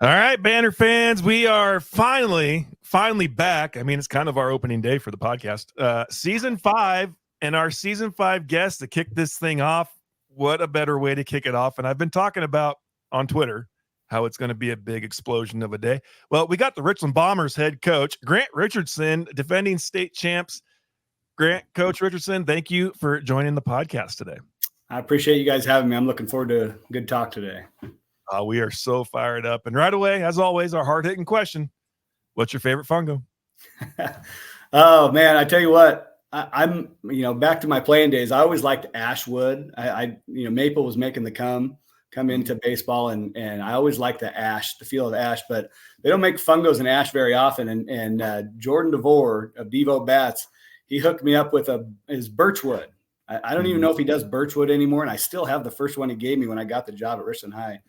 All right, Banter fans, we are finally back. I mean, it's kind of our opening day for the podcast. Season 5, and our season 5 guest to kick this thing off. What a better way to kick it off. And I've been talking about on Twitter how it's going to be a big explosion of a day. Well, we got the Richland Bombers head coach, Grant Richardson, defending state champs. Grant, Coach Richardson, thank you for joining the podcast today. I appreciate you guys having me. I'm looking forward to a good talk today. We are so fired up. And right away, as always, our hard-hitting question: what's your favorite Fungo? Oh man, I tell you what, I'm back to my playing days. I always liked Ashwood. Maple was making the come into baseball, and I always liked the feel of ash. But they don't make Fungos and ash very often. And Jordan DeVore of Devo Bats, he hooked me up with his Birchwood. I don't even know if he does Birchwood anymore, and I still have the first one he gave me when I got the job at Richland High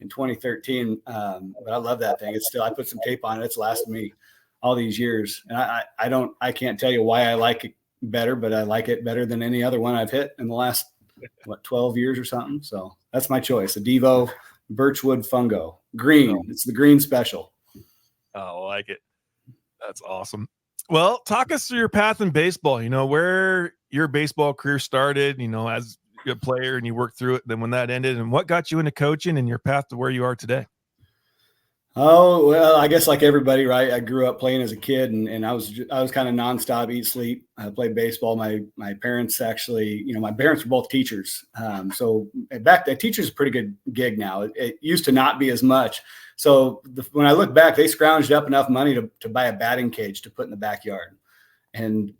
in 2013. But I love that thing. I put some tape on it. It's lasted me all these years. And I can't tell you why I like it better, but I like it better than any other one I've hit in the last, 12 years or something. So that's my choice. A Devo Birchwood Fungo green. It's the green special. Oh, I like it. That's awesome. Well, talk us through your path in baseball, where your baseball career started, as a player, and you worked through it. Then when that ended, and what got you into coaching and your path to where you are today? Oh, well, I guess like everybody, right? I grew up playing as a kid, and I was kind of nonstop, eat, sleep. I played baseball. My parents actually, my parents were both teachers. So back then, teachers is a pretty good gig now. It used to not be as much. So when I look back, they scrounged up enough money to buy a batting cage to put in the backyard. And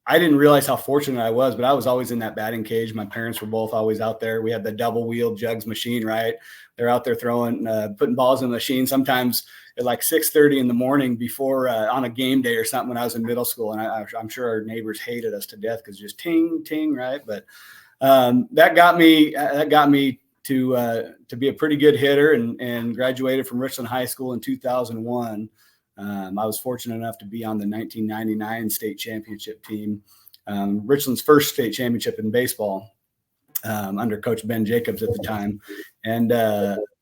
I didn't realize how fortunate I was, but I was always in that batting cage. My parents were both always out there. We had the double wheel jugs machine, right? They're out there throwing, putting balls in the machine. Sometimes at like 6:30 in the morning before on a game day or something when I was in middle school. And I'm sure our neighbors hated us to death because just ting, ting, right? But that got me to be a pretty good hitter and graduated from Richland High School in 2001. I was fortunate enough to be on the 1999 state championship team, Richland's first state championship in baseball, under Coach Ben Jacobs at the time. And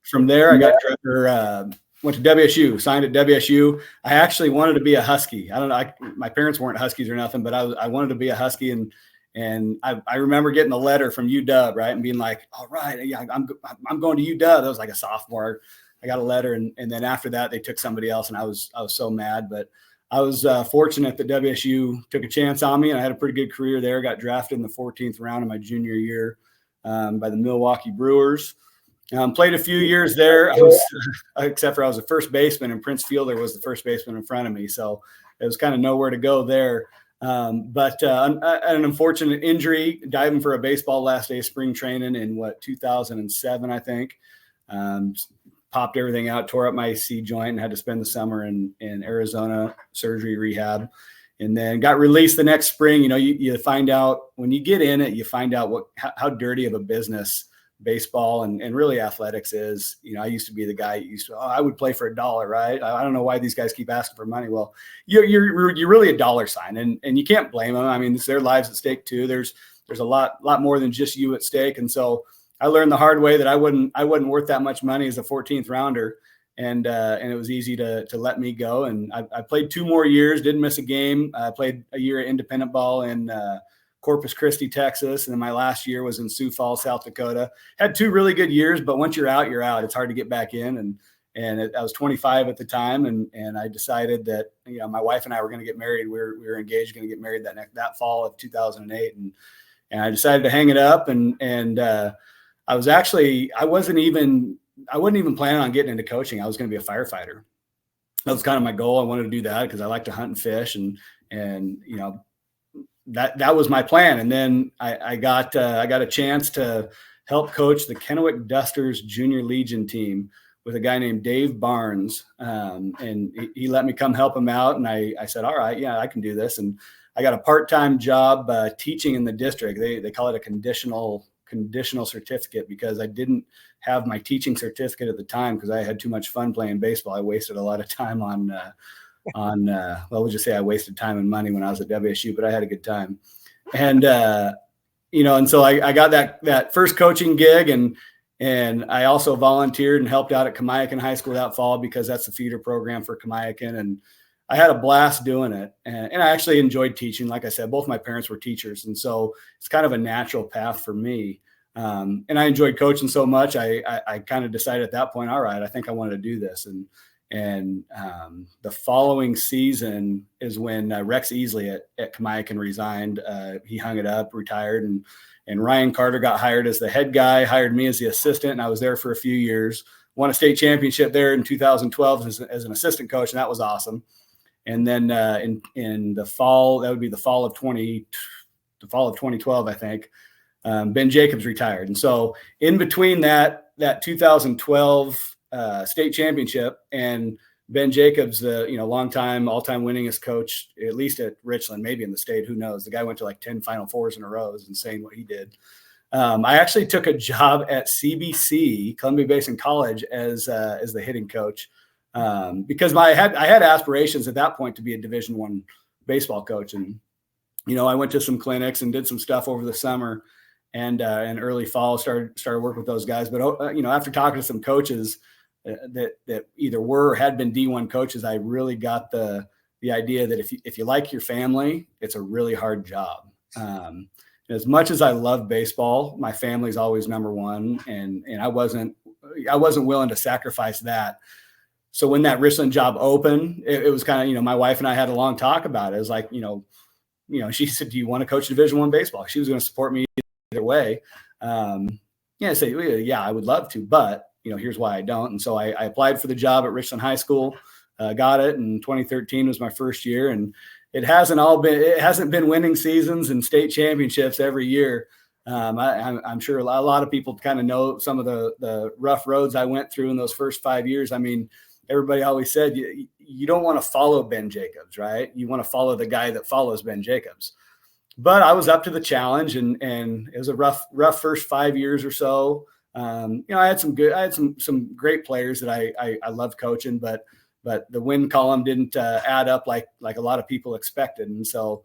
from there, I went to WSU, signed at WSU. I actually wanted to be a Husky. I don't know. My parents weren't Huskies or nothing, but I wanted to be a Husky. And I remember getting a letter from UW, right, and being like, all right, yeah, I'm going to UW. That was like a sophomore. I got a letter, and then after that, they took somebody else, and I was so mad. But I was fortunate that WSU took a chance on me, and I had a pretty good career there. Got drafted in the 14th round of my junior year by the Milwaukee Brewers. Played a few years there, except for I was a first baseman, and Prince Fielder was the first baseman in front of me, so it was kind of nowhere to go there. But an unfortunate injury, diving for a baseball last day of spring training in 2007, I think. Popped everything out, tore up my C joint, and had to spend the summer in Arizona surgery rehab, and then got released the next spring. You find out when you get in it, you find out how dirty of a business baseball and really athletics is. I used to be the guy I would play for $1, right? I don't know why these guys keep asking for money. Well, you're really a dollar sign, and you can't blame them. I mean, it's their lives at stake too. There's a lot more than just you at stake, and so I learned the hard way that I wasn't worth that much money as a 14th rounder, and it was easy to let me go. And I played 2 more years, didn't miss a game. I played a year at independent ball in Corpus Christi, Texas, and then my last year was in Sioux Falls, South Dakota. Had 2 really good years, but once you're out, you're out. It's hard to get back in. I was 25 at the time, and I decided that my wife and I were going to get married. We were engaged, going to get married that fall of 2008, and I decided to hang it up and. I wasn't even planning on getting into coaching. I was going to be a firefighter. That was kind of my goal. I wanted to do that because I like to hunt and fish, and that was my plan. And then I got a chance to help coach the Kennewick Dusters Junior Legion team with a guy named Dave Barnes, and he let me come help him out. And I said, all right, yeah, I can do this. And I got a part-time job teaching in the district. They call it a conditional certificate because I didn't have my teaching certificate at the time because I had too much fun playing baseball. I wasted a lot of time on we'll just say I wasted time and money when I was at WSU, but I had a good time. And and so I got that first coaching gig, and And I also volunteered and helped out at Kamiakin High School that fall because that's the feeder program for Kamiakin. And I had a blast doing it. And I actually enjoyed teaching. Like I said, both my parents were teachers. And so it's kind of a natural path for me. And I enjoyed coaching so much. I kind of decided at that point, all right, I think I wanted to do this. And the following season is when Rex Easley at Kamiakin resigned. He hung it up, retired, and Ryan Carter got hired as the head guy, hired me as the assistant, and I was there for a few years. Won a state championship there in 2012 as an assistant coach, and that was awesome. And then in the fall, that would be the fall of 2012, I think. Ben Jacobs retired, and so in between that 2012 state championship and Ben Jacobs, longtime, all-time winningest coach, at least at Richland, maybe in the state, who knows? The guy went to like 10 Final Fours in a row. It's insane what he did. I actually took a job at CBC, Columbia Basin College, as the hitting coach because I had aspirations at that point to be a Division I baseball coach, and I went to some clinics and did some stuff over the summer and early fall. Started working with those guys, but after talking to some coaches that either were or had been D1 coaches, I really got the idea that if you like your family, it's a really hard job. As much as I love baseball, my family's always number one, and I wasn't willing to sacrifice that. So when that Richland job opened, it was kind of, my wife and I had a long talk about it. It was like, she said, "Do you want to coach Division I baseball?" She was going to support me either way. I said, "Yeah, I would love to, but here's why I don't." And so I applied for the job at Richland High School, got it, and 2013 was my first year. And it hasn't been winning seasons and state championships every year. I'm sure a lot of people kind of know some of the rough roads I went through in those first 5 years. I mean, everybody always said you don't want to follow Ben Jacobs, right? You want to follow the guy that follows Ben Jacobs. But I was up to the challenge, and it was a rough first 5 years or so. I had some great players that I loved coaching, but the win column didn't add up like a lot of people expected. And so,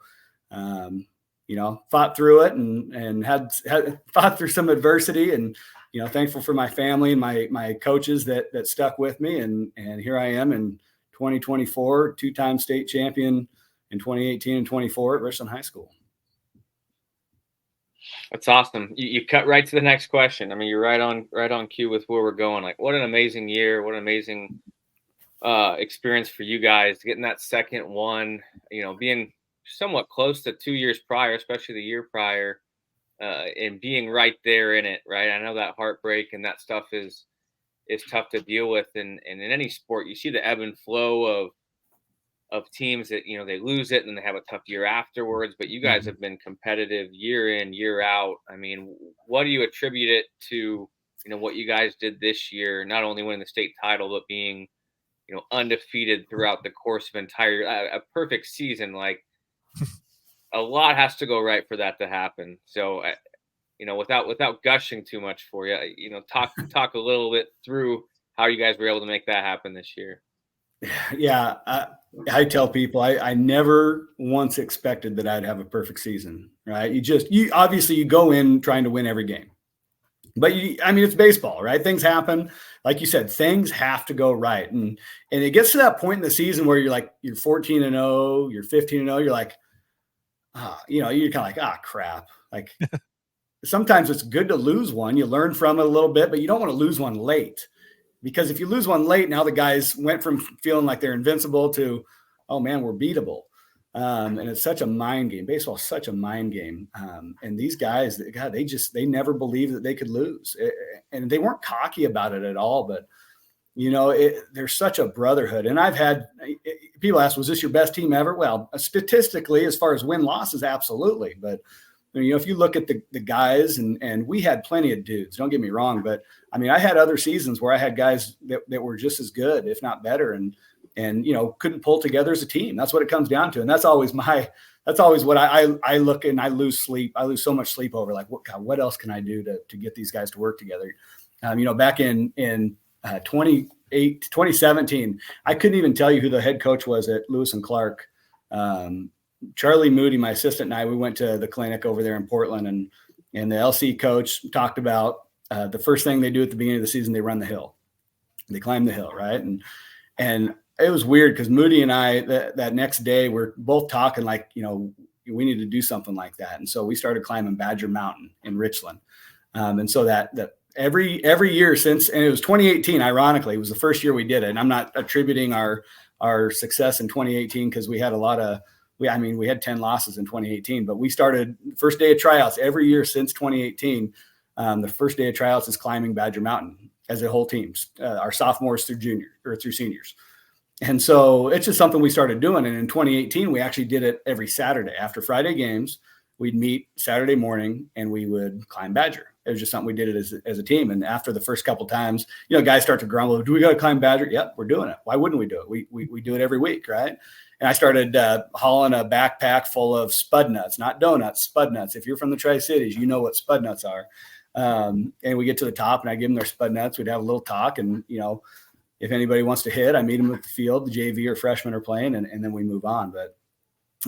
fought through it and had fought through some adversity, and, thankful for my family and my coaches that stuck with me. And here I am in 2024, two-time state champion in 2018 and 24 at Richland High School. That's awesome. You cut right to the next question. I mean, you're right on cue with where we're going. Like, what an amazing year. What an amazing experience for you guys, getting that second one, being somewhat close to 2 years prior, especially the year prior, and being right there in it, right? I know that heartbreak and that stuff is tough to deal with. And in any sport, you see the ebb and flow of teams that, they lose it and they have a tough year afterwards, but you guys have been competitive year in, year out. I mean, what do you attribute it to, what you guys did this year, not only winning the state title, but being, undefeated throughout the course of a perfect season? Like, a lot has to go right for that to happen. So, without gushing too much for you, talk a little bit through how you guys were able to make that happen this year. Yeah. I tell people I never once expected that I'd have a perfect season, right? You obviously you go in trying to win every game, but it's baseball, right? Things happen. Like you said, things have to go right. And it gets to that point in the season where you're 14-0, you're 15-0, you're like, you're kind of like, crap. Like sometimes it's good to lose one. You learn from it a little bit, but you don't want to lose one late. Because if you lose one late, now the guys went from feeling like they're invincible to, oh man, we're beatable. And it's such a mind game. Baseball is such a mind game. And these guys, God, they never believed that they could lose. And they weren't cocky about it at all. But, there's such a brotherhood. And I've had people ask, was this your best team ever? Well, statistically, as far as win-losses, absolutely. But, if you look at the guys, and we had plenty of dudes, don't get me wrong, but I had other seasons where I had guys that were just as good, if not better, and couldn't pull together as a team. That's what it comes down to. And that's always what I look, and I lose sleep. I lose so much sleep over like, what else can I do to get these guys to work together? Back in 2017, I couldn't even tell you who the head coach was at Lewis and Clark. Charlie Moody, my assistant, and I, we went to the clinic over there in Portland, and the LC coach talked about the first thing they do at the beginning of the season, they run the hill. They climb the hill, right? And it was weird because Moody and I that next day we're both talking like, we need to do something like that. And so we started climbing Badger Mountain in Richland. And so that every year since, and it was 2018, ironically, it was the first year we did it. And I'm not attributing our success in 2018 because we had we had 10 losses in 2018, but we started first day of tryouts every year since 2018. The first day of tryouts is climbing Badger Mountain as a whole team, our sophomores through seniors. And so it's just something we started doing. And in 2018, we actually did it every Saturday after Friday games. We'd meet Saturday morning and we would climb Badger. It was just something we did it as a team. And after the first couple of times, guys start to grumble, do we got to climb Badger? Yep, we're doing it. Why wouldn't we do it? We do it every week, right? And I started hauling a backpack full of spud nuts, not donuts, spud nuts. If you're from the Tri-Cities, you know what spud nuts are. And we get to the top and I give them their spud nuts. We'd have a little talk and, if anybody wants to hit, I meet them at the field, the JV or freshmen are playing, and then we move on. But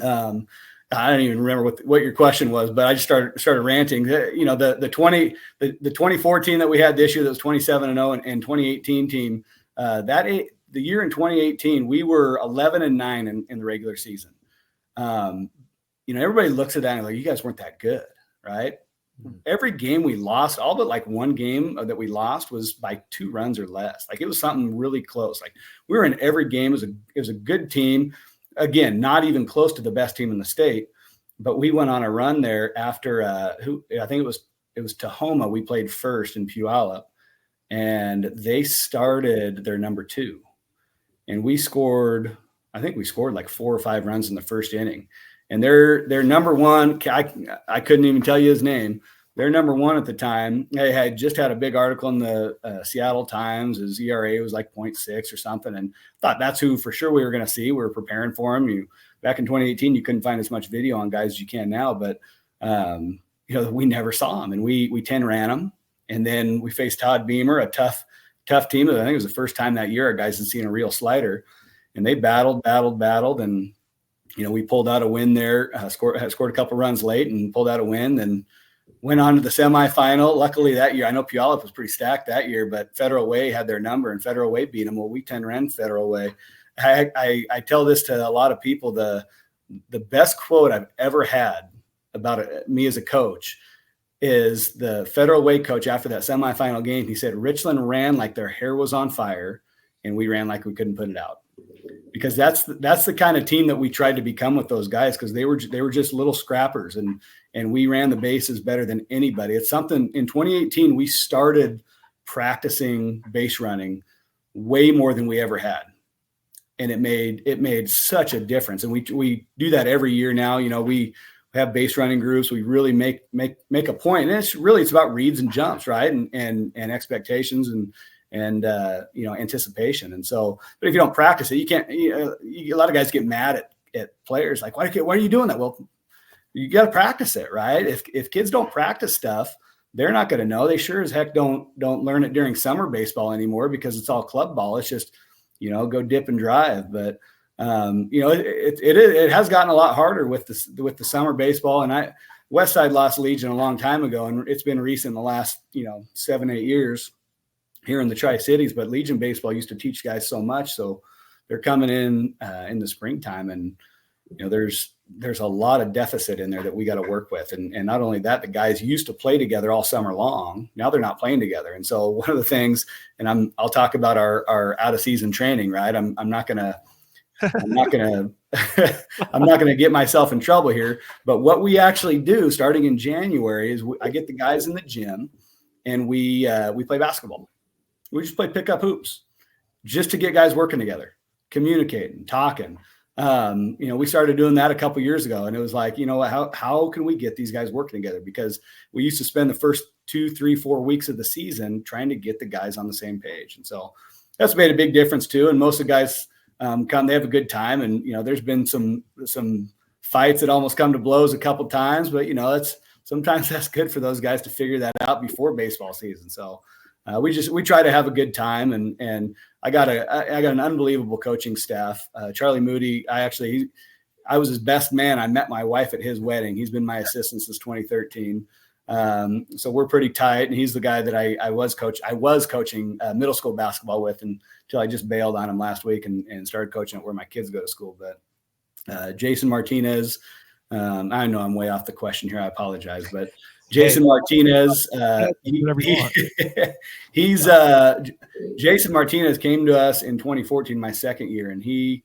I don't even remember what your question was, but I just started ranting. The 2014 that we had this year that was 27-0 and 2018 team, the year in 2018, we were 11-9 in the regular season. Everybody looks at that and like, you guys weren't that good, right? Every game we lost, all but like one game that we lost was by 2 runs or less. Like it was something really close. Like we were in every game. It was a good team. Again, not even close to the best team in the state, but we went on a run there after I think it was Tahoma. We played first in Puyallup and they started their number 2 and we scored like 4 or 5 runs in the first inning. And their number 1, I couldn't even tell you his name. Their number 1 at the time, they had just had a big article in the Seattle Times. His ERA was like 0.6 or something. And thought that's who for sure we were going to see. We were preparing for him. Back in 2018, you couldn't find as much video on guys as you can now. But, we never saw him. And we 10 ran him. And then we faced Todd Beamer, a tough team. I think it was the first time that year our guys had seen a real slider. And they battled. And we pulled out a win there, scored a couple runs late and pulled out a win, and went on to the semifinal. Luckily that year, I know Puyallup was pretty stacked that year, but Federal Way had their number and Federal Way beat them. Well, we 10 ran Federal Way. I tell this to a lot of people. The best quote I've ever had about me as a coach is the Federal Way coach after that semifinal game. He said, Richland ran like their hair was on fire and we ran like we couldn't put it out. Because that's the kind of team that we tried to become with those guys, because they were just little scrappers and we ran the bases better than anybody. It's something in 2018 we started practicing base running way more than we ever had, and it made such a difference. And we do that every year now. We have base running groups. We really make a point, and it's about reads and jumps, right, and expectations and anticipation. And so, but if you don't practice it, you can't, a lot of guys get mad at players. Like, why are you doing that? Well, you got to practice it, right? If kids don't practice stuff, they're not going to know. They sure as heck don't learn it during summer baseball anymore because it's all club ball. It's just, go dip and drive. But, it has gotten a lot harder with the summer baseball. And Westside lost Legion a long time ago, and it's been recent in the last, 7-8 years here in the Tri-Cities, but Legion baseball used to teach guys so much. So they're coming in the springtime, and there's a lot of deficit in there that we got to work with. And not only that, the guys used to play together all summer long. Now they're not playing together. And so one of the things, and I'll talk about our out of season training, right? I'm not gonna get myself in trouble here, but what we actually do starting in January is I get the guys in the gym and we play basketball. We just play pickup hoops just to get guys working together, communicating, talking. We started doing that a couple of years ago, and it was like, how can we get these guys working together? Because we used to spend the first 2, 3, 4 weeks of the season trying to get the guys on the same page. And so that's made a big difference too. And most of the guys come, they have a good time. And, there's been some fights that almost come to blows a couple of times, but sometimes that's good for those guys to figure that out before baseball season. So we try to have a good time, and I got an unbelievable coaching staff. Charlie Moody, I was his best man. I met my wife at his wedding. He's been my assistant since 2013. So we're pretty tight, and he's the guy that I was coaching middle school basketball with until I just bailed on him last week and started coaching at where my kids go to school. But Jason Martinez, I know I'm way off the question here. I apologize, but Jason Martinez, Jason Martinez came to us in 2014, my second year, and he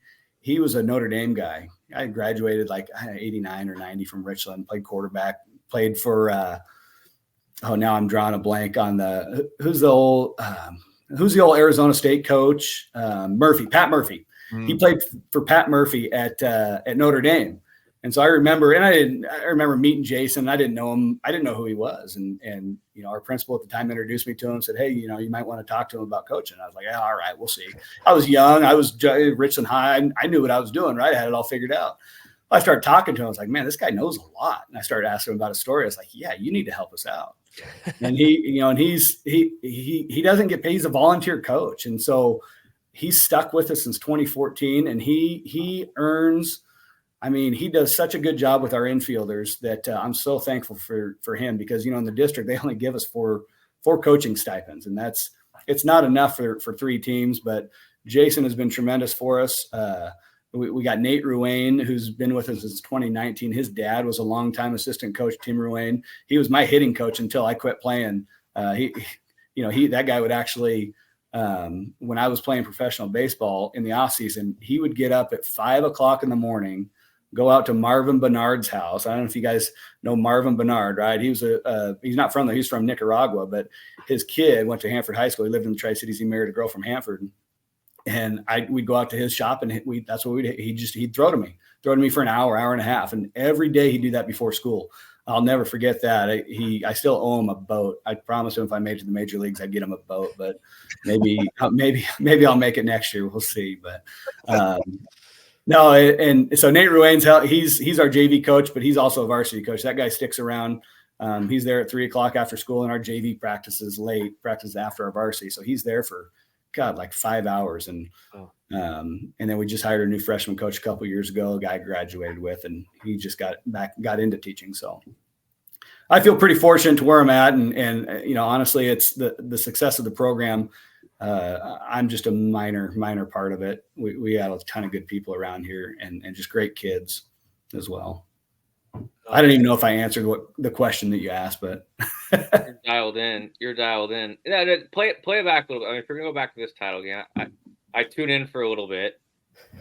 was a Notre Dame guy. I graduated like 89 or 90 from Richland, played quarterback, played for now I'm drawing a blank on who's the old Arizona State coach, Pat Murphy. He played for Pat Murphy at Notre Dame. And so I remember meeting Jason. I didn't know him. I didn't know who he was. And our principal at the time introduced me to him, said, hey, you might want to talk to him about coaching. I was like, yeah, all right, we'll see. I was young. I was Richland High. I knew what I was doing, right? I had it all figured out. I started talking to him. I was like, man, this guy knows a lot. And I started asking him about his story. I was like, yeah, you need to help us out. And he doesn't get paid. He's a volunteer coach. And so he's stuck with us since 2014. And he does such a good job with our infielders that I'm so thankful for him, because, in the district, they only give us four coaching stipends, and it's not enough for 3 teams, but Jason has been tremendous for us. We got Nate Ruane, who's been with us since 2019. His dad was a longtime assistant coach, Tim Ruane. He was my hitting coach until I quit playing. That guy would actually, when I was playing professional baseball in the off season, he would get up at 5:00 in the morning, go out to Marvin Bernard's house. I don't know if you guys know Marvin Bernard, right? He was he's not from there. He's from Nicaragua, but his kid went to Hanford High School. He lived in the Tri-Cities. He married a girl from Hanford. And we'd go out to his shop, and that's what he'd throw to me for an hour and a half. And every day he'd do that before school. I'll never forget that. I still owe him a boat. I promised him if I made it to the major leagues, I'd get him a boat, but maybe I'll make it next year. We'll see. But, no. And so Nate Ruane's he's our JV coach, but he's also a varsity coach. That guy sticks around. He's there at 3:00 after school, and our JV practices after our varsity. So he's there for like 5 hours. And then we just hired a new freshman coach a couple of years ago, a guy I graduated with, and he just got into teaching. So I feel pretty fortunate to where I'm at. And honestly, it's the success of the program. I'm just a minor part of it. We have a ton of good people around here and just great kids as well. I don't even know if I answered the question that you asked, but You're dialed in. Yeah, play it back a little bit. I mean, if we're gonna go back to this title again, I tuned in for a little bit.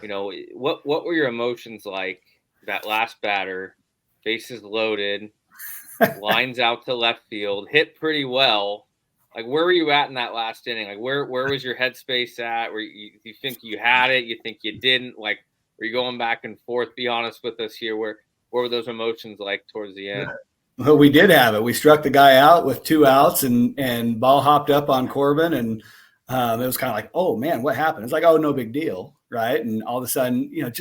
What were your emotions like that last batter, bases loaded, lines out to left field, hit pretty well? Like, where were you at in that last inning? Like, where was your headspace at? Where you think you had it? You think you didn't? Like, were you going back and forth? Be honest with us here. What were those emotions like towards the end? Well, we did have it. We struck the guy out with 2 outs, and ball hopped up on Corbin, and it was kind of like, oh man, what happened? It's like, oh, no big deal, right? And all of a sudden, it's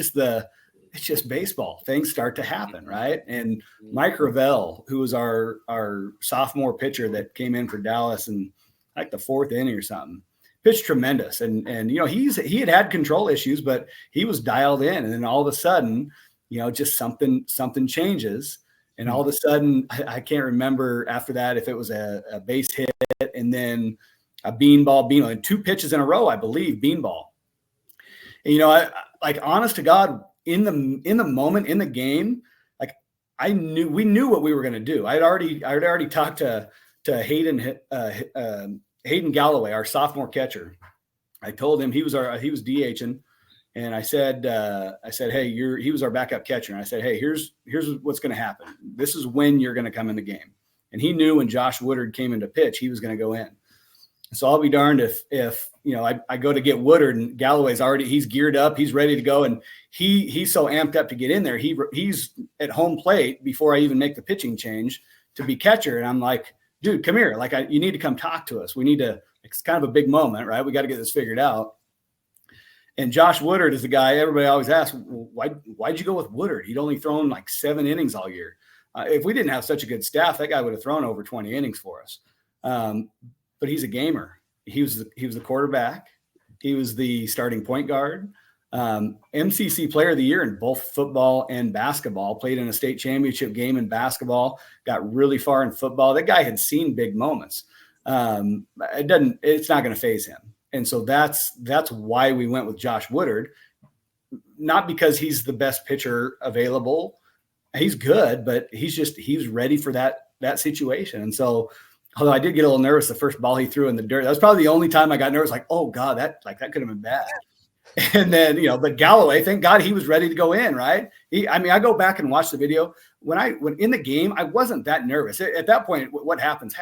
just baseball. Things start to happen, right? And Mike Ravel, who was our sophomore pitcher that came in for Dallas in like the 4th inning or something, pitched tremendous. And he had control issues, but he was dialed in. And then all of a sudden, just something changes. And all of a sudden, I can't remember after that if it was a base hit and then a beanball, and 2 pitches in a row, I believe, beanball. And, I like, honest to God, in the moment in the game, like we knew what we were going to do. I'd already talked to Hayden Galloway, our sophomore catcher. I told him he was DHing. And I said, hey, he was our backup catcher. And I said, hey, here's what's going to happen. This is when you're going to come in the game. And he knew when Josh Woodard came into pitch, he was going to go in. So I'll be darned if I go to get Woodard and Galloway's he's geared up, he's ready to go. And he's so amped up to get in there. He's at home plate before I even make the pitching change to be catcher. And I'm like, dude, come here. Like, you need to come talk to us. It's kind of a big moment, right? We got to get this figured out. And Josh Woodard is the guy everybody always asks, why'd you go with Woodard? He'd only thrown like 7 innings all year. If we didn't have such a good staff, that guy would have thrown over 20 innings for us. But he's a gamer. He was the quarterback. He was the starting point guard. MCC player of the year in both football and basketball, played in a state championship game in basketball, got really far in football. That guy had seen big moments. It's not going to phase him. And so that's why we went with Josh Woodard, not because he's the best pitcher available. He's good, but he's ready for that situation. And so, although I did get a little nervous the first ball he threw in the dirt, that was probably the only time I got nervous. Like, oh God, that could have been bad. And then, but Galloway, thank God he was ready to go in, right? I go back and watch the video. When in the game, I wasn't that nervous. At that point, what happens.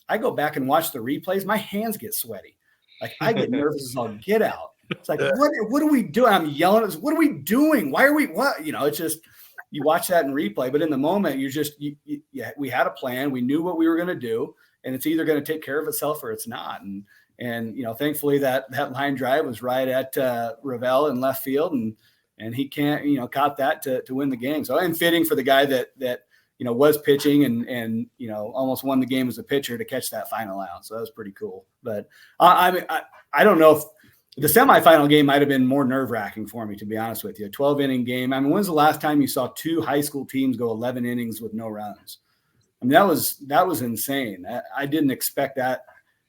I go back and watch the replays. My hands get sweaty. Like I get nervous as I'll get out. It's like, what are we doing? I'm yelling. What are we doing? Why are we, what? It's just, you watch that in replay, but in the moment we had a plan. We knew what we were going to do, and it's either going to take care of itself or it's not. And thankfully that line drive was right at Ravel in left field, and he can't, caught that to win the game. So and fitting for the guy that was pitching and almost won the game as a pitcher to catch that final out. So that was pretty cool. But I don't know if the semifinal game might have been more nerve-wracking for me, to be honest with you. 12-inning game. When's the last time you saw two high school teams go 11 innings with no runs? That was insane. I didn't expect that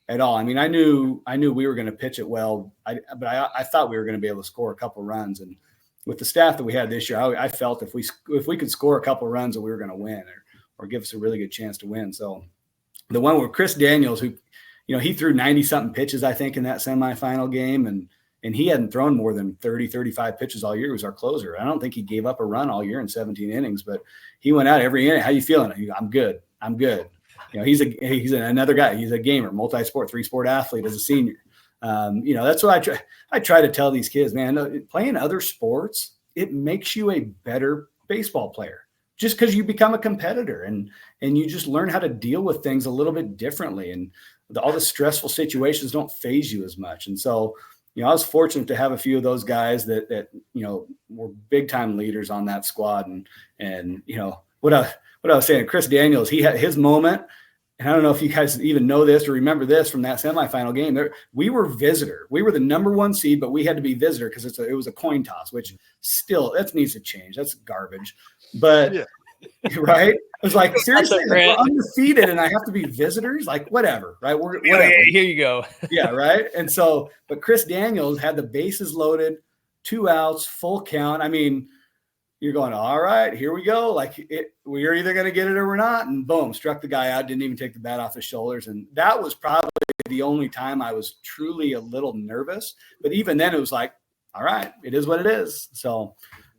at all. I knew we were going to pitch it well, but I thought we were going to be able to score a couple runs. And with the staff that we had this year, I felt if we could score a couple runs, that we were going to win or give us a really good chance to win. So the one with Chris Daniels, who, he threw 90-something pitches, I think, in that semifinal game, and he hadn't thrown more than 30, 35 pitches all year. He was our closer. I don't think he gave up a run all year in 17 innings, but he went out every inning. How you feeling? I'm good. He's another guy. He's a gamer, multi-sport, 3-sport athlete as a senior. That's what I try to tell these kids, man. Playing other sports, it makes you a better baseball player. Just because you become a competitor and you just learn how to deal with things a little bit differently, and all the stressful situations don't phase you as much. And so, I was fortunate to have a few of those guys that were big time leaders on that squad. And what I was saying, Chris Daniels, he had his moment. And I don't know if you guys even know this or remember this from that semifinal game. We were visitor. We were the number 1 seed, but we had to be visitor because it was a coin toss, which still that needs to change. That's garbage. But right, it was like, seriously, we're undefeated and I have to be visitors. Like whatever, right? Whatever. Yeah, here you go. Yeah, right. And so, but Chris Daniels had the bases loaded, 2 outs, full count. You're going, all right, here we go. Like we're either going to get it or we're not. And boom, struck the guy out. Didn't even take the bat off his shoulders. And that was probably the only time I was truly a little nervous. But even then it was like, all right, it is what it is. So,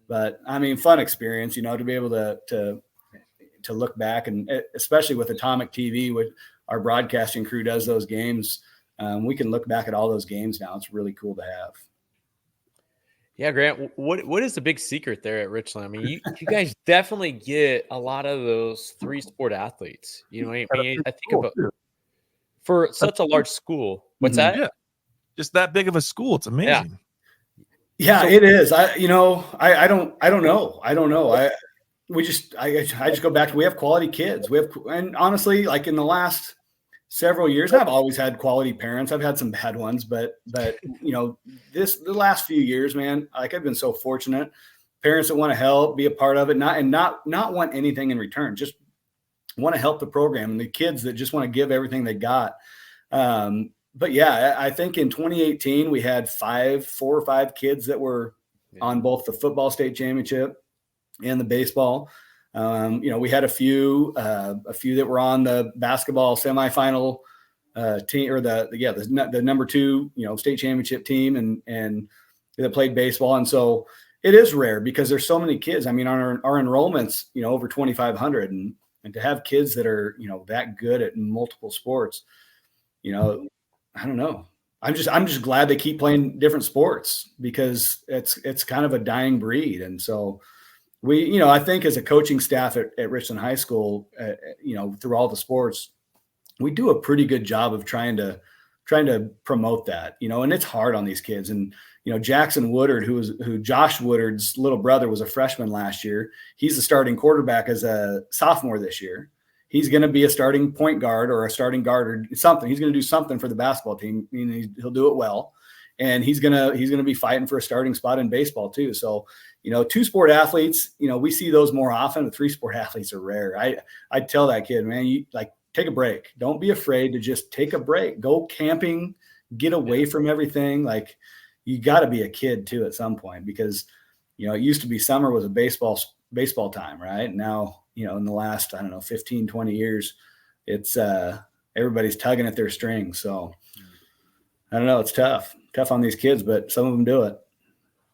but fun experience, to be able to look back, and especially with Atomic TV, with our broadcasting crew does those games. We can look back at all those games now. It's really cool to have. Yeah, Grant, what is the big secret there at Richland? You guys definitely get a lot of those 3-sport athletes. I think about for such a large school. What's that? Yeah. Just that big of a school. It's amazing. Yeah, it is. I don't know. I just go back to, we have quality kids. And honestly, like in the last several years, I've always had quality parents. I've had some bad ones, but the last few years, man, like I've been so fortunate. Parents that want to help, be a part of it, not want anything in return, just want to help the program, and the kids that just want to give everything they got. But yeah, I think in 2018 we had 4 or 5 kids that were on both the football state championship and the baseball. We had a few that were on the basketball semifinal team, or the number 2, state championship team, and that played baseball. And so it is rare because there's so many kids. Our enrollment's, over 2,500, and to have kids that are, that good at multiple sports, I don't know. I'm just glad they keep playing different sports, because it's kind of a dying breed. And so we, I think as a coaching staff at Richland High School, through all the sports, we do a pretty good job of trying to promote that, and it's hard on these kids. And, Jackson Woodard, who Josh Woodard's little brother, was a freshman last year. He's the starting quarterback as a sophomore this year. He's going to be a starting point guard or a starting guard or something. He's going to do something for the basketball team. He'll do it well. and he's gonna be fighting for a starting spot in baseball too. So, 2-sport athletes, we see those more often. The 3-sport athletes are rare. I tell that kid, man, you take a break. Don't be afraid to just take a break. Go camping, get away from everything. Like, you got to be a kid too at some point, because it used to be summer was a baseball time, right? Now, in the last, 15, 20 years, it's everybody's tugging at their strings. So I don't know. It's tough on these kids, but some of them do it.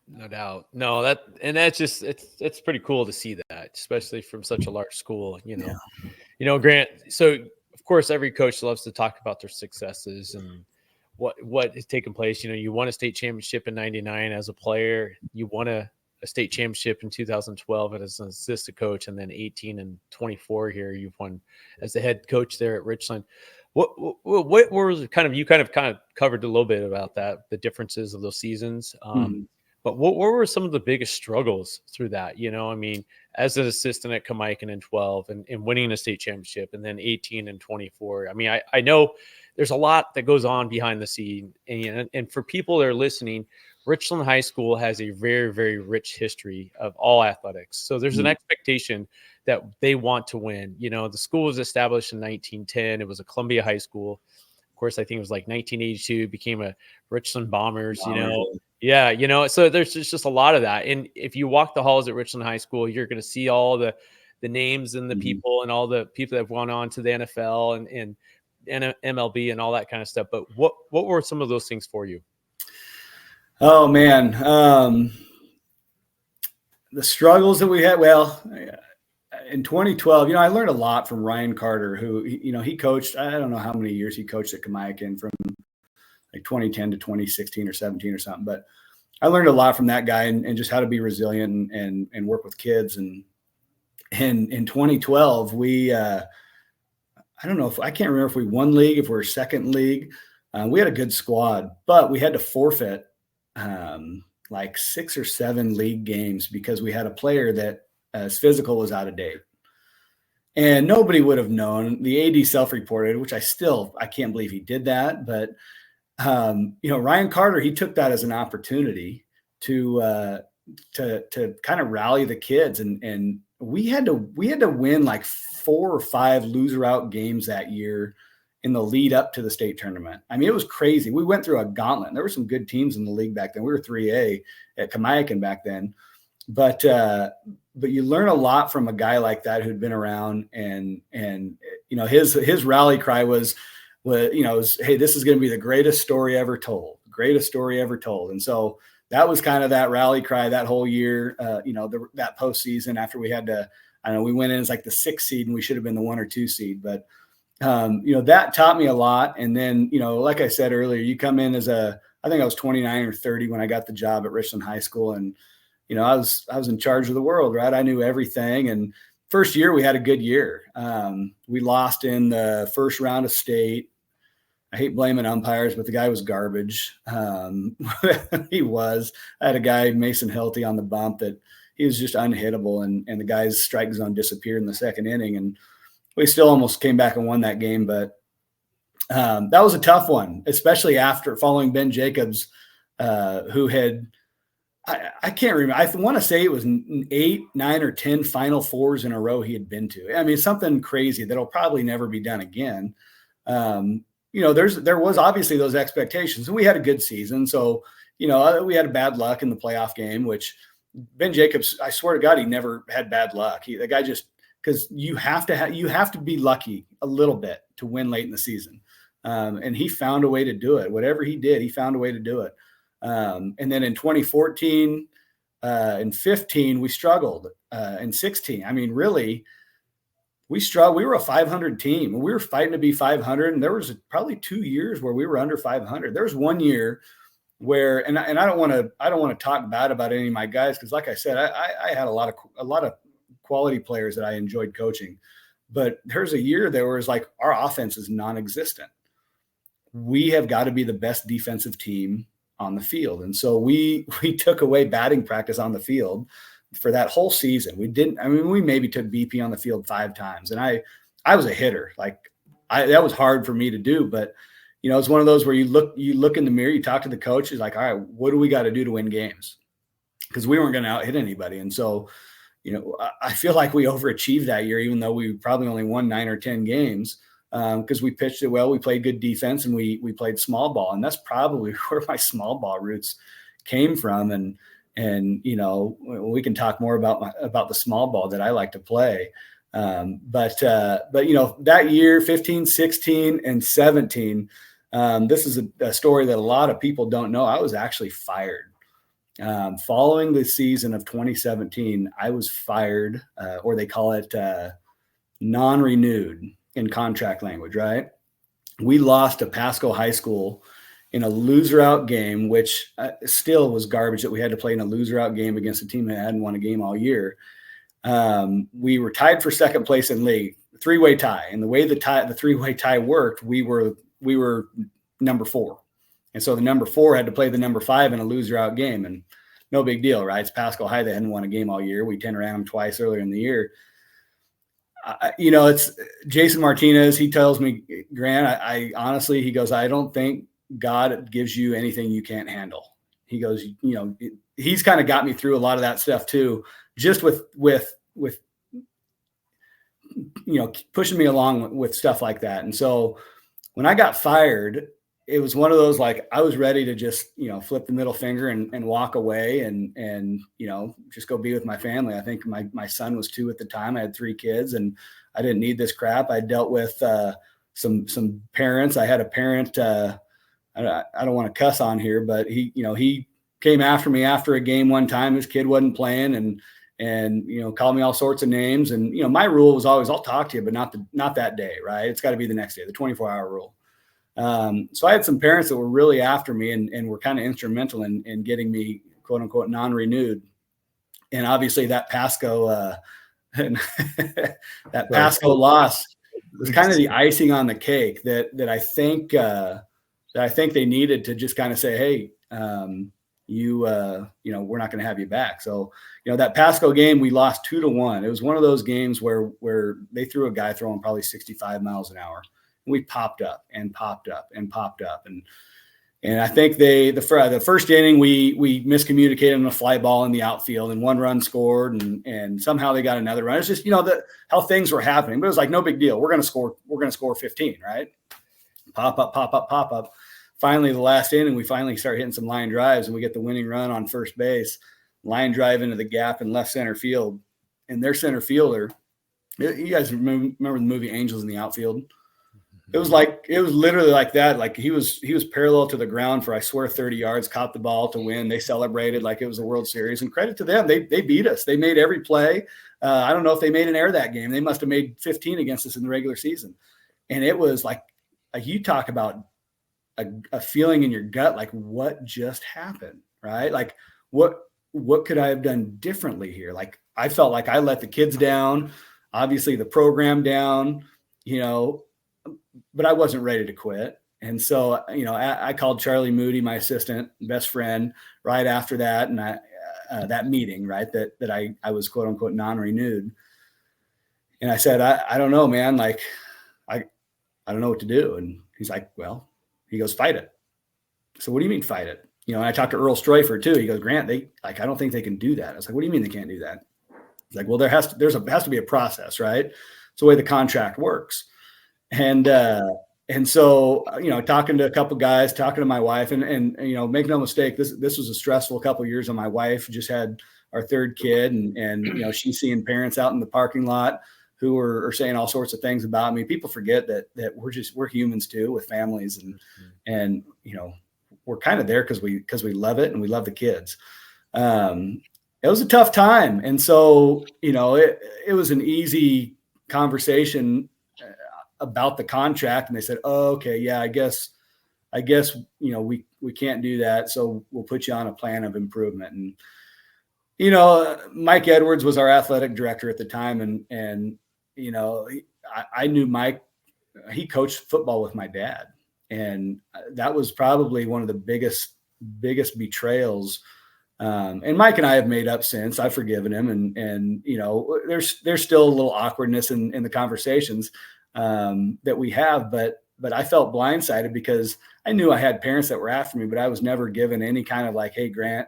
No doubt. No, that's just, it's pretty cool to see that, especially from such a large school, Yeah. Grant. So of course, every coach loves to talk about their successes and what has taken place. You won a state championship in '99 as a player. You won a state championship in 2012 as an assistant coach, and then 18 and 24 here you've won as the head coach there at Richland. What were you kind of covered a little bit about that, the differences of those seasons. But what were some of the biggest struggles through that? As an assistant at Kamaikan in 12 and winning a state championship, and then 18 and 24. I know there's a lot that goes on behind the scene. And for people that are listening, Richland High School has a very, very rich history of all athletics. So there's an expectation that they want to win. The school was established in 1910. It was a Columbia high school. Of course, I think it was like 1982, became a Richland Bombers, Yeah, so there's just a lot of that. And if you walk the halls at Richland High School, you're going to see all the names and the people and all the people that have gone on to the NFL and MLB and all that kind of stuff. But what were some of those things for you? Oh man. The struggles that we had, in 2012, I learned a lot from Ryan Carter, who, he coached, I don't know how many years he coached at Kamaikan, from like 2010 to 2016 or 17 or something. But I learned a lot from that guy and just how to be resilient and work with kids. And in 2012, I can't remember if we won league, if we were second league. We had a good squad, but we had to forfeit like 6 or 7 league games because we had a player that his physical was out of date. And nobody would have known. The AD self-reported, which I can't believe he did that. But, Ryan Carter, he took that as an opportunity to kind of rally the kids. And we had to win like 4 or 5 loser out games that year in the lead up to the state tournament. It was crazy. We went through a gauntlet. There were some good teams in the league back then. We were 3A at Kamaikan back then. But you learn a lot from a guy like that who'd been around, and his rally cry was, hey, this is going to be the greatest story ever told. And so that was kind of that rally cry that whole year. That postseason after we had to, we went in as like the 6th seed and we should have been the 1 or 2 seed, but that taught me a lot. And then, like I said earlier, you come in I think I was 29 or 30 when I got the job at Richland High School, and I was in charge of the world, right? I knew everything. And first year we had a good year. We lost in the first round of state. I hate blaming umpires, but the guy was garbage. He was. I had a guy, Mason Hilty, on the bump that he was just unhittable, and the guy's strike zone disappeared in the second inning, and we still almost came back and won that game. But that was a tough one, especially after following Ben Jacobs, who had – I can't remember. I want to say it was 8, 9, or 10 Final Fours in a row he had been to. Something crazy that'll probably never be done again. There was obviously those expectations, and we had a good season. So, we had bad luck in the playoff game, which Ben Jacobs, I swear to God, he never had bad luck. The guy just, because you have to be lucky a little bit to win late in the season. And he found a way to do it. Whatever he did, he found a way to do it. And then in 2014 and 15, we struggled. In 16, really, we struggled. We were a 500 team. We were fighting to be 500, and there was probably 2 years where we were under 500. There was 1 year where, and I don't want to talk bad about any of my guys, because, like I said, I had a lot of quality players that I enjoyed coaching. But there's a year there was like our offense is non-existent. We have got to be the best defensive team on the field. And so we took away batting practice on the field for that whole season. We maybe took BP on the field 5 times. And I was a hitter. That was hard for me to do, but it's one of those where you look in the mirror, you talk to the coach, he's like, all right, what do we got to do to win games? Because we weren't going to out hit anybody. And so, I feel like we overachieved that year, even though we probably only won 9 or 10 games, because we pitched it well, we played good defense, and we played small ball. And that's probably where my small ball roots came from. And we can talk more about the small ball that I like to play. But that year, 15, 16, and 17, this is a story that a lot of people don't know. I was actually fired. Following the season of 2017, I was fired, or they call it non-renewed in contract language, right? We lost to Pasco High School in a loser-out game, which still was garbage that we had to play in a loser-out game against a team that hadn't won a game all year. We were tied for second place in league, three-way tie. And the way the three-way tie worked, we were number 4. And so the number 4 had to play the number 5 in a loser-out game, and no big deal, right? It's Pasco High. They hadn't won a game all year. We 10 around them twice earlier in the year. It's Jason Martinez. He tells me, Grant, I honestly, he goes, I don't think God gives you anything you can't handle. He goes, he's kind of got me through a lot of that stuff too, just with pushing me along with stuff like that. And so when I got fired, it was one of those, like, I was ready to just, flip the middle finger and walk away and just go be with my family. I think my son was 2 at the time. I had 3 kids, and I didn't need this crap. I dealt with some parents. I had a parent, I don't want to cuss on here, but he came after me after a game one time. His kid wasn't playing and called me all sorts of names. And, my rule was always, I'll talk to you, but not that day, right? It's got to be the next day, the 24-hour rule. So I had some parents that were really after me and were kind of instrumental in getting me, quote unquote, non-renewed. And obviously that Pasco loss was kind of the icing on the cake that I think they needed to just kind of say, hey, we're not going to have you back. So, that Pasco game, we lost 2-1. It was one of those games where they threw a guy throwing probably 65 miles an hour. We popped up and popped up and popped up. And I think the first inning, we miscommunicated on a fly ball in the outfield, and 1 run scored, and somehow they got another run. It's just, how things were happening, but it was like, no big deal. We're going to score 15, right? Pop up, pop up, pop up. Finally, the last inning, we finally start hitting some line drives, and we get the winning run on first base, line drive into the gap in left center field. And their center fielder, you guys remember the movie Angels in the Outfield? It was literally like that. Like he was parallel to the ground for, I swear, 30 yards, caught the ball to win. They celebrated like it was a World Series, and credit to them. They beat us. They made every play. I don't know if they made an error that game. They must've made 15 against us in the regular season. And it was like you talk about a feeling in your gut, like, what just happened, right? Like what could I have done differently here? Like, I felt like I let the kids down, obviously the program down, but I wasn't ready to quit. And so, I called Charlie Moody, my assistant, best friend, right after that. And that meeting, right, that I was, quote unquote, non-renewed. And I said, I don't know, man. Like, I don't know what to do. And he's like, well, he goes, fight it. So what do you mean fight it? And I talked to Earl Stroifer too. He goes, Grant, I don't think they can do that. I was like, what do you mean they can't do that? He's like, well, there has to be a process, right? It's the way the contract works. And so, talking to a couple guys, talking to my wife, and make no mistake, this was a stressful couple of years on my wife. Just had our 3rd kid, and she's seeing parents out in the parking lot who are saying all sorts of things about me. People forget that we're humans too, with families, and we're kind of there because we love it and we love the kids. It was a tough time, and so it was an easy conversation about the contract, and they said, oh, okay, yeah, I guess we can't do that, so we'll put you on a plan of improvement. And Mike Edwards was our athletic director at the time, and I knew Mike. He coached football with my dad, and that was probably one of the biggest betrayals. And Mike and I have made up since. I've forgiven him, and there's still a little awkwardness in the conversations that we have, but I felt blindsided because I knew I had parents that were after me, but I was never given any kind of like, hey, Grant,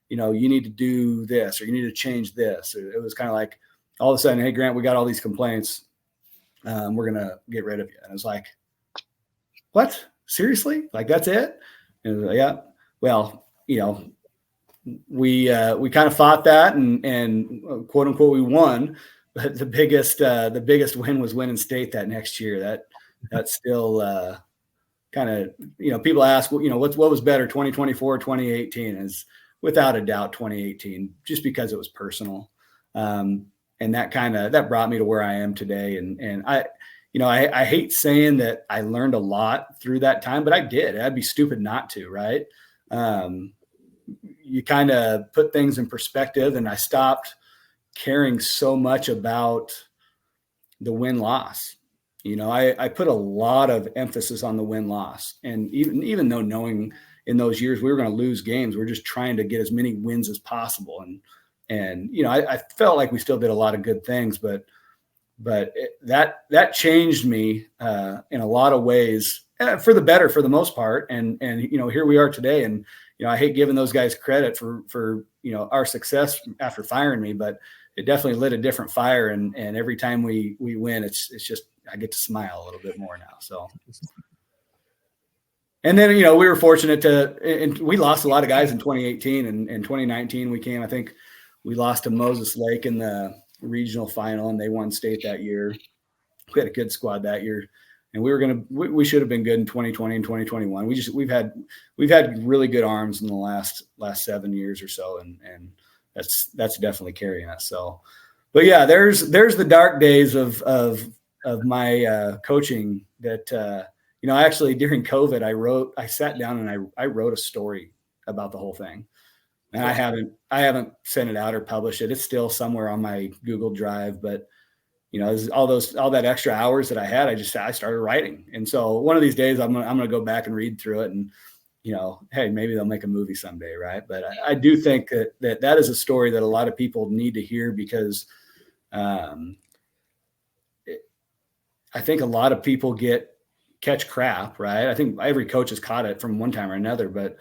you know, you need to do this, or you need to change this. It was kind of like all of a sudden, hey, Grant, we got all these complaints. We're going to get rid of you. And I was like, what? Seriously? Like, that's it? And like, yeah. Well, you know, we kind of fought that and quote unquote, we won. But the biggest win was winning state that next year. That's still kind of, you know, people ask, you know, what was better, 2024 or 2018? Is without a doubt 2018, just because it was personal. And that brought me to where I am today. And I hate saying that I learned a lot through that time, but I did. I'd be stupid not to, right? You kind of put things in perspective, and I stopped caring so much about the win-loss. You know, I put a lot of emphasis on the win-loss, and even though knowing in those years we were going to lose games, we're just trying to get as many wins as possible. And you know, I felt like we still did a lot of good things, but that changed me in a lot of ways for the better for the most part. And you know, here we are today. And you know, I hate giving those guys credit for you know, our success after firing me, but it definitely lit a different fire. And every time we win, it's just, I get to smile a little bit more now. So, and then, you know, we were fortunate and we lost a lot of guys in 2018 and 2019. I think we lost to Moses Lake in the regional final, and they won state that year. We had a good squad that year, and we should have been good in 2020 and 2021. We've had really good arms in the last 7 years or so. And that's definitely carrying us. So, but yeah, there's the dark days of my coaching that, you know, actually during COVID, I sat down and I wrote a story about the whole thing. And I haven't sent it out or published it. It's still somewhere on my Google Drive, but you know, all that extra hours that I had, I started writing. And so one of these days I'm going to go back and read through it, and, you know, hey, maybe they'll make a movie someday. Right. But I do think that is a story that a lot of people need to hear, because I think a lot of people catch crap. Right. I think every coach has caught it from one time or another, but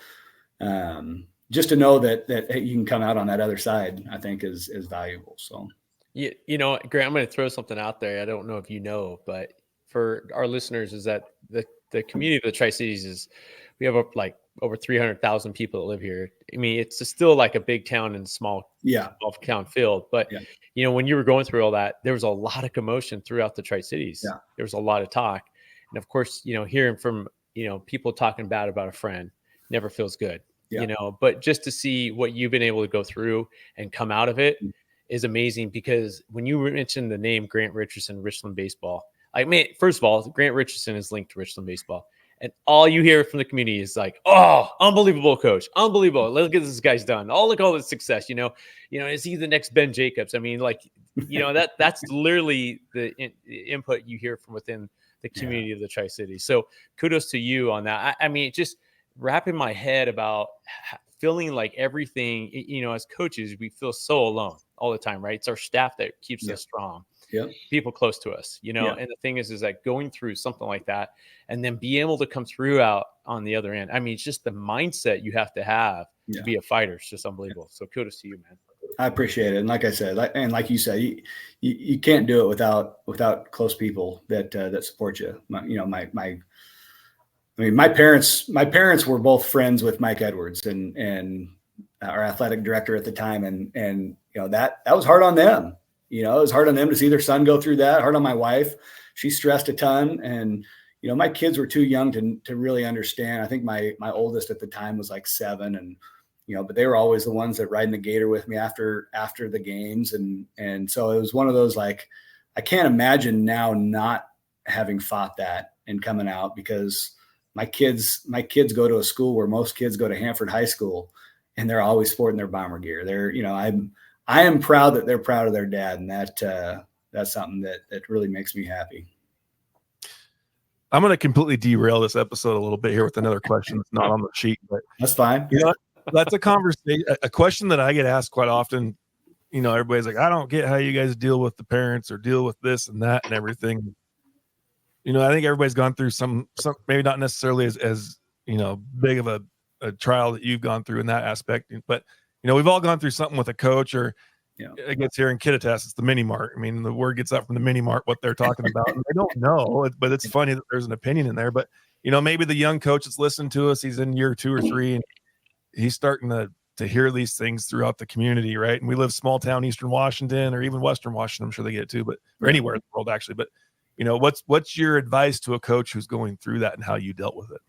just to know that hey, you can come out on that other side, I think is valuable. So, you know, Grant, I'm going to throw something out there. I don't know if you know, but for our listeners, is that the community of the Tri-Cities we have like over 300,000 people that live here. I mean, it's still like a big town and small town field. But, you know, when you were going through all that, there was a lot of commotion throughout the Tri-Cities. Yeah. There was a lot of talk. And of course, you know, hearing from, you know, people talking bad about a friend never feels good, you know, but just to see what you've been able to go through and come out of it is amazing. Because when you mentioned the name Grant Richardson, Richland baseball, I mean, first of all, Grant Richardson is linked to Richland baseball. And all you hear from the community is like, oh, unbelievable coach. Unbelievable. Look at this guy's done. Oh, look at all this success. You know, is he the next Ben Jacobs? I mean, like, you know, that's literally the input you hear from within the community of the Tri-Cities. So kudos to you on that. I mean, just wrapping my head about feeling like everything, you know, as coaches, we feel so alone all the time, right? It's our staff that keeps us strong. People close to us, you know, and the thing is that going through something like that and then be able to come through out on the other end. I mean, it's just the mindset you have to be a fighter. It's just unbelievable. So kudos to you, man. I appreciate it. And like I said, like you said, you can't do it without close people that support you. My parents were both friends with Mike Edwards and our athletic director at the time. And, you know, that was hard on them. You know, it was hard on them to see their son go through that. Hard on my wife. She stressed a ton. And, you know, my kids were too young to really understand. I think my oldest at the time was like 7, and, you know, but they were always the ones that ride in the gator with me after the games. And so it was one of those, like, I can't imagine now not having fought that and coming out, because my kids go to a school where most kids go to Hanford High School, and they're always sporting their Bomber gear. They're, you know, I am proud that they're proud of their dad, and that's something that really makes me happy. I'm going to completely derail this episode a little bit here with another question that's not on the sheet, but that's fine. You know, that's a conversation, a question that I get asked quite often. You know, everybody's like, I don't get how you guys deal with the parents or deal with this and that and everything. I think everybody's gone through some maybe not necessarily as big of a trial that you've gone through in that aspect, but we've all gone through something with a coach, or it gets here in Kittitas, it's the mini mart. I mean, the word gets out from the mini mart what they're talking about, and I don't know, but it's funny that there's an opinion in there. But maybe the young coach that's listening to us, he's in year 2 or 3, and he's starting to hear these things throughout the community, right? And we live small town Eastern Washington, or even Western Washington, I'm sure they get it too, but or anywhere in the world actually. But what's your advice to a coach who's going through that and how you dealt with it?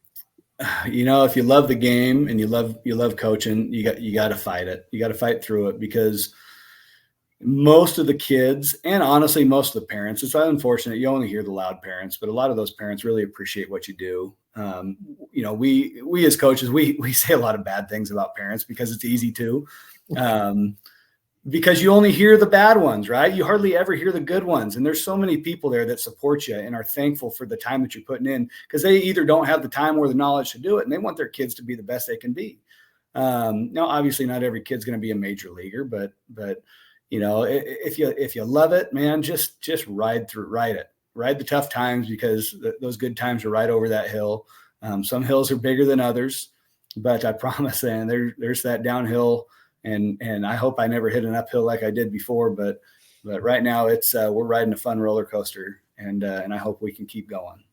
If you love the game and you love coaching, you got to fight it. You got to fight through it, because most of the kids, and honestly, most of the parents, it's unfortunate. You only hear the loud parents, but a lot of those parents really appreciate what you do. We as coaches, we say a lot of bad things about parents because it's easy to, because you only hear the bad ones, right? You hardly ever hear the good ones. And there's so many people there that support you and are thankful for the time that you're putting in, because they either don't have the time or the knowledge to do it, and they want their kids to be the best they can be. Now, obviously not every kid's going to be a major leaguer, but if you love it, man, just ride the tough times, because those good times are right over that hill. Some hills are bigger than others, but I promise, and there's that downhill, and I hope I never hit an uphill like I did before, but right now it's we're riding a fun roller coaster, and I hope we can keep going.